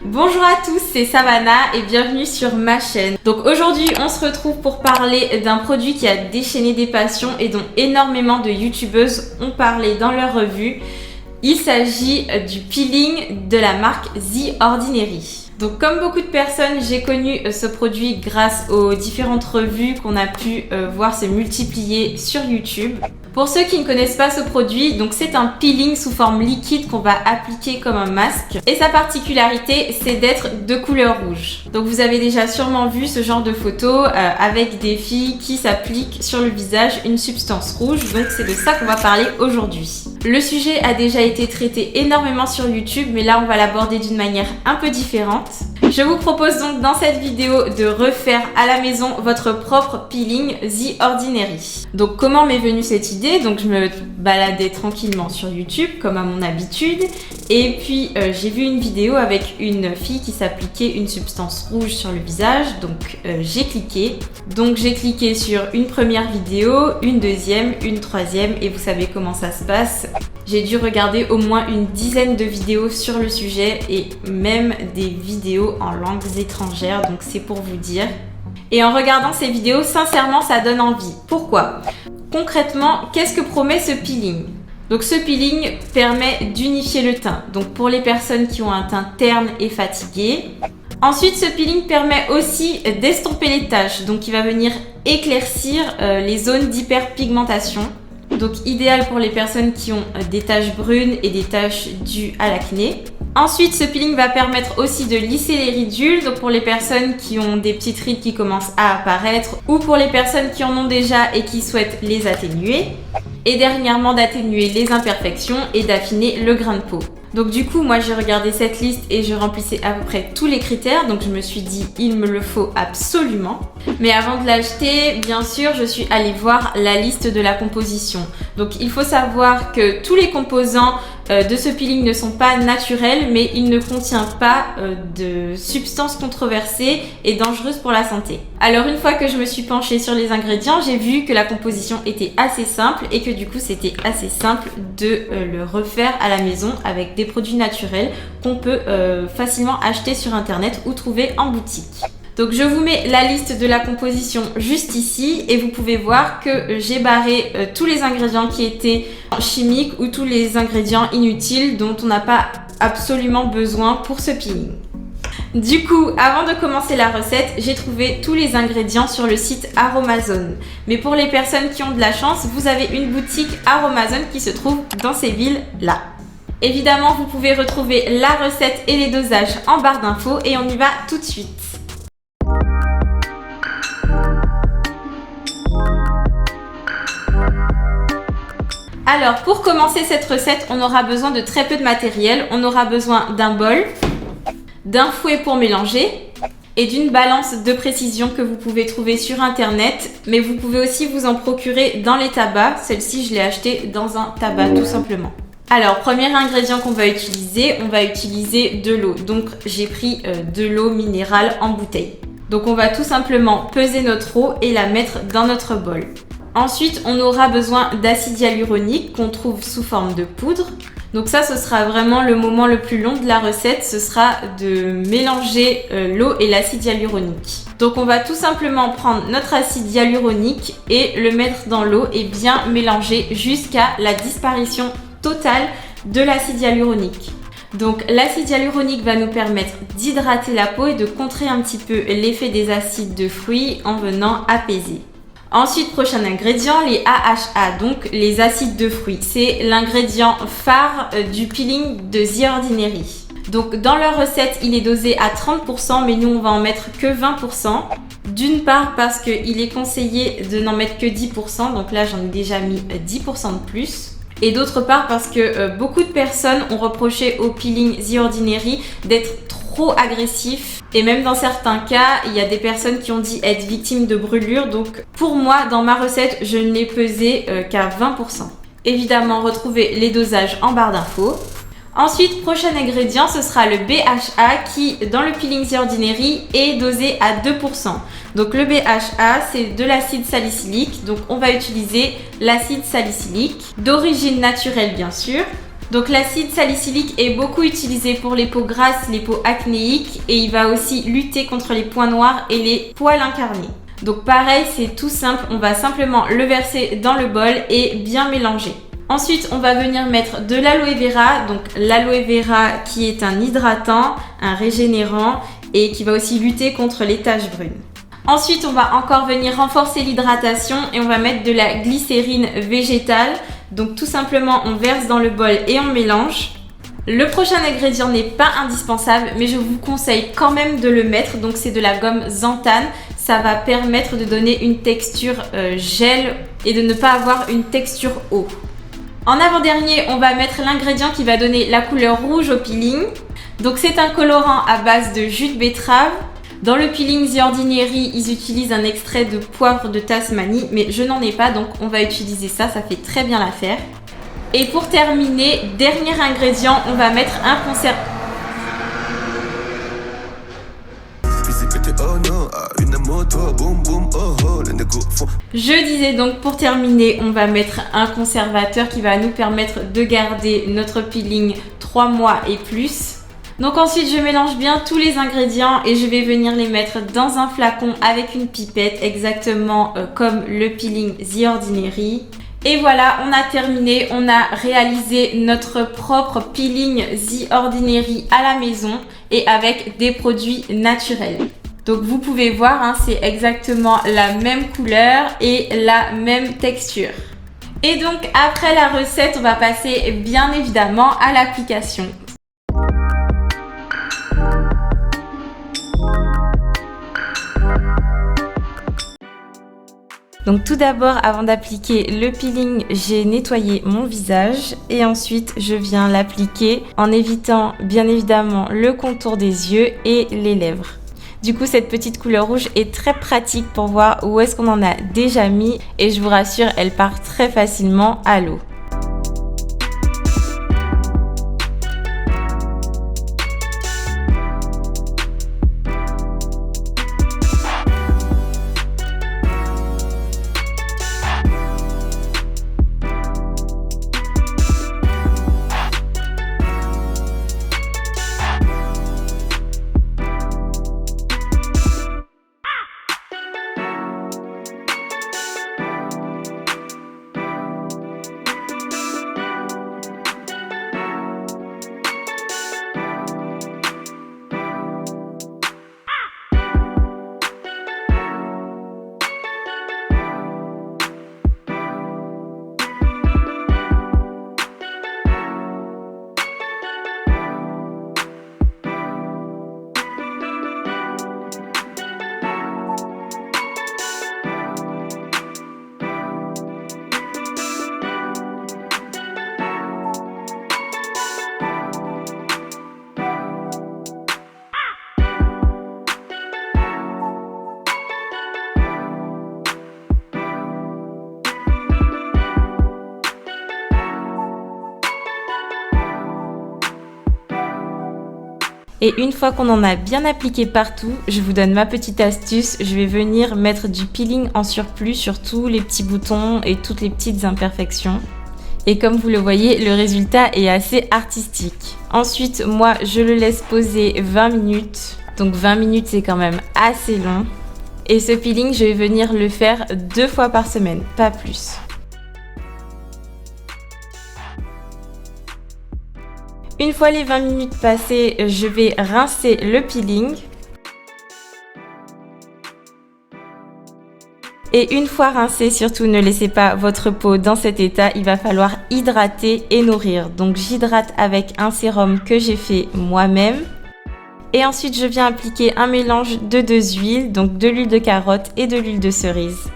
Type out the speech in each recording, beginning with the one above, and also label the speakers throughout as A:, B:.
A: Bonjour à tous, c'est Savannah et bienvenue sur ma chaîne. Donc aujourd'hui on se retrouve pour parler d'un produit qui a déchaîné des passions et dont énormément de youtubeuses ont parlé dans leur revue. Il s'agit du peeling de la marque The Ordinary. Donc comme beaucoup de personnes, j'ai connu ce produit grâce aux différentes revues qu'on a pu voir se multiplier sur YouTube. Pour ceux qui ne connaissent pas ce produit, donc c'est un peeling sous forme liquide qu'on va appliquer comme un masque. Et sa particularité, c'est d'être de couleur rouge. Donc vous avez déjà sûrement vu ce genre de photos avec des filles qui s'appliquent sur le visage une substance rouge. Donc c'est de ça qu'on va parler aujourd'hui. Le sujet a déjà été traité énormément sur YouTube, mais là on va l'aborder d'une manière un peu différente. Je vous propose donc dans cette vidéo de refaire à la maison votre propre peeling The Ordinary. Donc comment m'est venue cette idée? Donc je me baladais tranquillement sur YouTube comme à mon habitude et puis j'ai vu une vidéo avec une fille qui s'appliquait une substance rouge sur le visage, donc j'ai cliqué. Donc j'ai cliqué sur une première vidéo, une deuxième, une troisième et vous savez comment ça se passe. J'ai dû regarder au moins une dizaine de vidéos sur le sujet et même des vidéos en langues étrangères, donc c'est pour vous dire. Et en regardant ces vidéos, sincèrement, ça donne envie. Pourquoi? Concrètement, qu'est-ce que promet ce peeling? Donc ce peeling permet d'unifier le teint, donc pour les personnes qui ont un teint terne et fatigué. Ensuite, ce peeling permet aussi d'estomper les taches, donc il va venir éclaircir les zones d'hyperpigmentation. Donc idéal pour les personnes qui ont des taches brunes et des taches dues à l'acné. Ensuite, ce peeling va permettre aussi de lisser les ridules, donc pour les personnes qui ont des petites rides qui commencent à apparaître ou pour les personnes qui en ont déjà et qui souhaitent les atténuer. Et dernièrement d'atténuer les imperfections et d'affiner le grain de peau. Donc du coup, moi j'ai regardé cette liste et je remplissais à peu près tous les critères, donc je me suis dit il me le faut absolument. Mais avant de l'acheter, bien sûr, je suis allée voir la liste de la composition. Donc il faut savoir que tous les composants de ce peeling ne sont pas naturels, mais il ne contient pas de substances controversées et dangereuses pour la santé. Alors une fois que je me suis penchée sur les ingrédients, j'ai vu que la composition était assez simple et que du coup c'était assez simple de le refaire à la maison avec des produits naturels qu'on peut facilement acheter sur internet ou trouver en boutique. Donc je vous mets la liste de la composition juste ici et vous pouvez voir que j'ai barré tous les ingrédients qui étaient chimiques ou tous les ingrédients inutiles dont on n'a pas absolument besoin pour ce peeling. Du coup, avant de commencer la recette, j'ai trouvé tous les ingrédients sur le site Aromazone. Mais pour les personnes qui ont de la chance, vous avez une boutique Aromazone qui se trouve dans ces villes-là. Évidemment, vous pouvez retrouver la recette et les dosages en barre d'infos et on y va tout de suite. Alors, pour commencer cette recette, on aura besoin de très peu de matériel. On aura besoin d'un bol, d'un fouet pour mélanger et d'une balance de précision que vous pouvez trouver sur internet. Mais vous pouvez aussi vous en procurer dans les tabacs. Celle-ci, je l'ai achetée dans un tabac tout simplement. Alors, premier ingrédient qu'on va utiliser, on va utiliser de l'eau. Donc, j'ai pris de l'eau minérale en bouteille. Donc, on va tout simplement peser notre eau et la mettre dans notre bol. Ensuite, on aura besoin d'acide hyaluronique qu'on trouve sous forme de poudre. Donc ça, ce sera vraiment le moment le plus long de la recette. Ce sera de mélanger l'eau et l'acide hyaluronique. Donc on va tout simplement prendre notre acide hyaluronique et le mettre dans l'eau et bien mélanger jusqu'à la disparition totale de l'acide hyaluronique. Donc l'acide hyaluronique va nous permettre d'hydrater la peau et de contrer un petit peu l'effet des acides de fruits en venant apaiser. Ensuite, prochain ingrédient, les AHA, donc les acides de fruits. C'est l'ingrédient phare du peeling de The Ordinary. Donc dans leur recette, il est dosé à 30%, mais nous on va en mettre que 20%. D'une part parce qu'il est conseillé de n'en mettre que 10%, donc là j'en ai déjà mis 10% de plus. Et d'autre part parce que beaucoup de personnes ont reproché au peeling The Ordinary d'être trop agressif. Et même dans certains cas, il y a des personnes qui ont dit être victimes de brûlures. Donc pour moi, dans ma recette, je ne l'ai pesé qu'à 20%. Évidemment, retrouvez les dosages en barre d'infos. Ensuite, prochain ingrédient, ce sera le BHA qui, dans le peeling The Ordinary, est dosé à 2%. Donc le BHA, c'est de l'acide salicylique. Donc on va utiliser l'acide salicylique, d'origine naturelle bien sûr. Donc l'acide salicylique est beaucoup utilisé pour les peaux grasses, les peaux acnéiques et il va aussi lutter contre les points noirs et les poils incarnés. Donc pareil, c'est tout simple, on va simplement le verser dans le bol et bien mélanger. Ensuite, on va venir mettre de l'aloe vera, donc l'aloe vera qui est un hydratant, un régénérant et qui va aussi lutter contre les taches brunes. Ensuite, on va encore venir renforcer l'hydratation et on va mettre de la glycérine végétale. Donc tout simplement, on verse dans le bol et on mélange. Le prochain ingrédient n'est pas indispensable, mais je vous conseille quand même de le mettre. Donc c'est de la gomme xanthane. Ça va permettre de donner une texture gel et de ne pas avoir une texture eau. En avant-dernier, on va mettre l'ingrédient qui va donner la couleur rouge au peeling. Donc c'est un colorant à base de jus de betterave. Dans le peeling The Ordinary, ils utilisent un extrait de poivre de Tasmanie, mais je n'en ai pas, donc on va utiliser ça, ça fait très bien l'affaire. Et pour terminer, dernier ingrédient, on va mettre un conservateur. Je disais donc pour terminer, on va mettre un conservateur qui va nous permettre de garder notre peeling 3 mois et plus. Donc ensuite je mélange bien tous les ingrédients et je vais venir les mettre dans un flacon avec une pipette exactement comme le peeling The Ordinary. Et voilà, on a terminé, on a réalisé notre propre peeling The Ordinary à la maison et avec des produits naturels. Donc vous pouvez voir, hein, c'est exactement la même couleur et la même texture. Et donc après la recette, on va passer bien évidemment à l'application. Donc tout d'abord, avant d'appliquer le peeling, j'ai nettoyé mon visage et ensuite je viens l'appliquer en évitant bien évidemment le contour des yeux et les lèvres. Du coup, cette petite couleur rouge est très pratique pour voir où est-ce qu'on en a déjà mis et je vous rassure, elle part très facilement à l'eau. Et une fois qu'on en a bien appliqué partout, je vous donne ma petite astuce. Je vais venir mettre du peeling en surplus sur tous les petits boutons et toutes les petites imperfections. Et comme vous le voyez, le résultat est assez artistique. Ensuite, moi, je le laisse poser 20 minutes. Donc 20 minutes, c'est quand même assez long. Et ce peeling, je vais venir le faire 2 fois par semaine, pas plus. Une fois les 20 minutes passées, je vais rincer le peeling. Et une fois rincé, surtout ne laissez pas votre peau dans cet état, il va falloir hydrater et nourrir. Donc j'hydrate avec un sérum que j'ai fait moi-même. Et ensuite je viens appliquer un mélange de 2 huiles, donc de l'huile de carotte et de l'huile de cerise.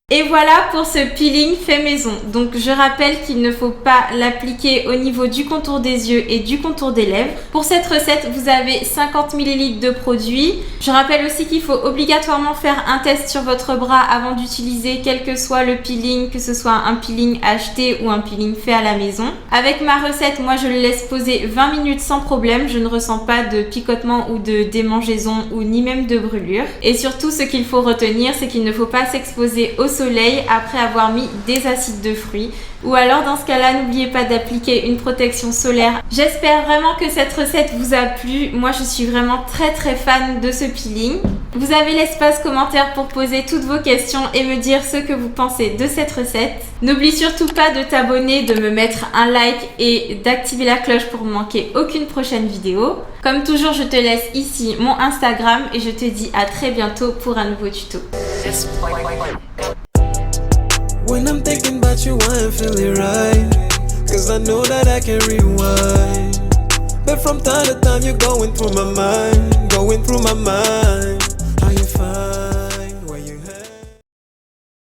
A: Et voilà pour ce peeling fait maison. Donc je rappelle qu'il ne faut pas l'appliquer au niveau du contour des yeux et du contour des lèvres. Pour cette recette, vous avez 50 ml de produit. Je rappelle aussi qu'il faut obligatoirement faire un test sur votre bras avant d'utiliser quel que soit le peeling, que ce soit un peeling acheté ou un peeling fait à la maison. Avec ma recette, moi je le laisse poser 20 minutes sans problème. Je ne ressens pas de picotement ou de démangeaison ou ni même de brûlure. Et surtout, ce qu'il faut retenir, c'est qu'il ne faut pas s'exposer au soleil après avoir mis des acides de fruits. Ou alors dans ce cas-là, n'oubliez pas d'appliquer une protection solaire. J'espère vraiment que cette recette vous a plu. Moi, je suis vraiment très fan de ce peeling. Vous avez l'espace commentaire pour poser toutes vos questions et me dire ce que vous pensez de cette recette. N'oublie surtout pas de t'abonner, de me mettre un like et d'activer la cloche pour ne manquer aucune prochaine vidéo. Comme toujours, je te laisse ici mon Instagram et je te dis à très bientôt pour un nouveau tuto.
B: When I'm thinking about you, I ain't feeling right. Cause I know that I can rewind. But from time to time, you're going through my mind. Going through my mind. How you find